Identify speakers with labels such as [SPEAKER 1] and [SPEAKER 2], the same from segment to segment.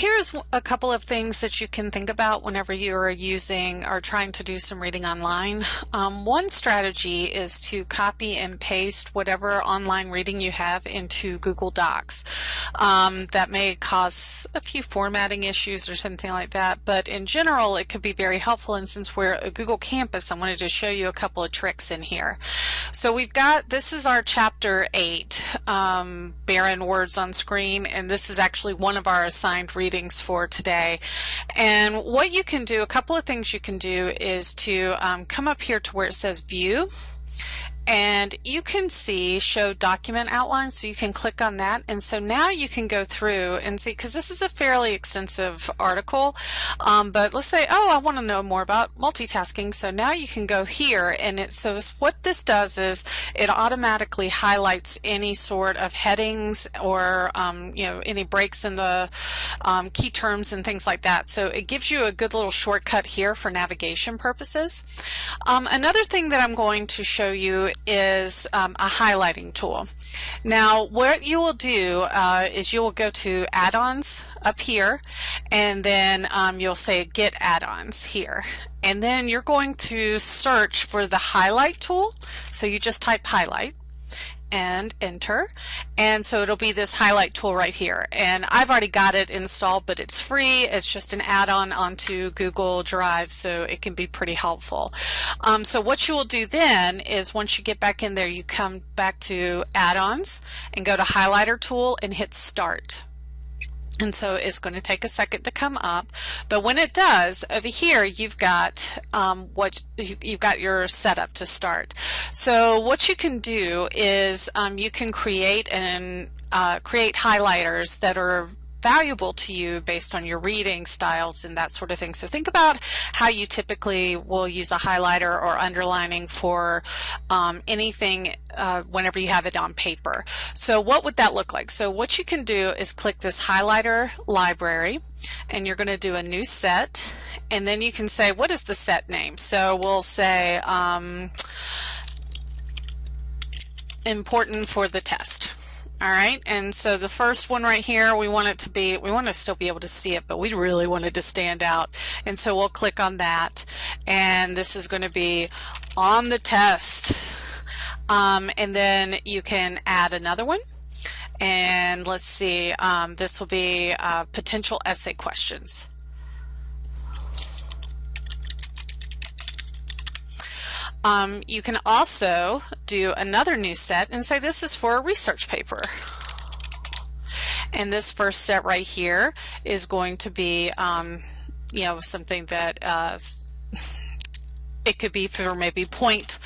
[SPEAKER 1] here's a couple of things that you can think about whenever you're using or trying to do some reading online. One strategy is to copy and paste whatever online reading you have into Google Docs. That may cause a few formatting issues or something like that, but in general it could be very helpful, and since we're a Google Campus, I wanted to show you a couple of tricks in here. So we've got, this is our chapter 8, Barren Words on Screen, and this is actually one of our assigned readings for today. And what you can do, a couple of things you can do is to come up here to where it says View, and you can see Show Document Outline, so you can click on that. And so now you can go through and see, because this is a fairly extensive article, but let's say, oh, I want to know more about multitasking. So now you can go here, and what this does is it automatically highlights any sort of headings or any breaks in the key terms and things like that. So it gives you a good little shortcut here for navigation purposes. Another thing that I'm going to show you is a highlighting tool. Now what you will do is you will go to add-ons up here, and then you'll say get add-ons here, and then you're going to search for the highlight tool. So you just type highlight and enter, and so it'll be this highlight tool right here, and I've already got it installed, but it's free. It's just an add-on onto Google Drive, so it can be pretty helpful. So what you will do then is once you get back in there, you come back to add-ons and go to highlighter tool and hit start. And so it's going to take a second to come up, but when it does, over here you've got you've got your setup to start. So what you can do is you can create highlighters that are valuable to you based on your reading styles and that sort of thing. So think about how you typically will use a highlighter or underlining for anything whenever you have it on paper. So what would that look like? So what you can do is click this highlighter library, and you're going to do a new set, and then you can say, what is the set name? So we'll say important for the test. All right, and so the first one right here, we want to still be able to see it, but we really want it to stand out. And so we'll click on that, and this is going to be on the test. And then you can add another one. And let's see, this will be potential essay questions. You can also do another new set and say this is for a research paper. And this first set right here is going to be, something that it could be for maybe point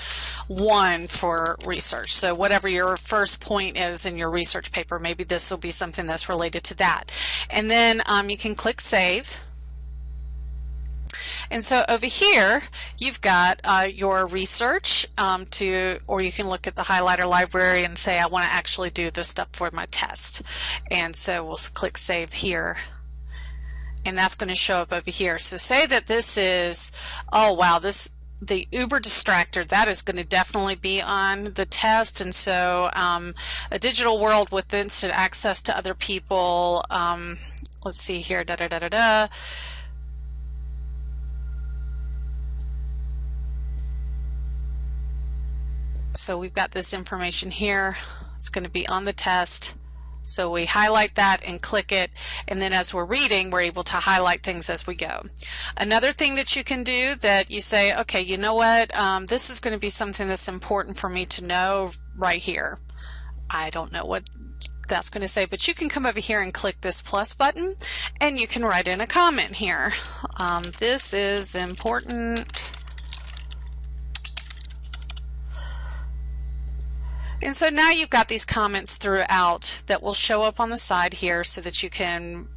[SPEAKER 1] 1 for research. So whatever your first point is in your research paper, maybe this will be something that's related to that. And then you can click Save. And so over here you've got your research or you can look at the highlighter library and say I want to actually do this stuff for my test, and so we'll click Save here, and that's going to show up over here. So say that this is, oh wow, the Uber distractor, that is going to definitely be on the test. And so a digital world with instant access to other people, let's see here, So we've got this information here. It's going to be on the test. So we highlight that and click it, and then as we're reading, we're able to highlight things as we go. Another thing that you can do, that you say, okay, you know what, this is going to be something that's important for me to know right here. I don't know what that's going to say, but you can come over here and click this plus button, and you can write in a comment here. This is important. And so now you've got these comments throughout that will show up on the side here so that you can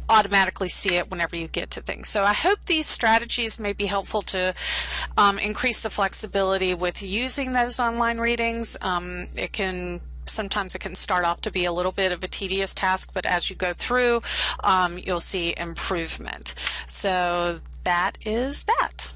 [SPEAKER 1] automatically see it whenever you get to things. So I hope these strategies may be helpful to increase the flexibility with using those online readings. Sometimes it can start off to be a little bit of a tedious task, but as you go through, you'll see improvement. So that is that.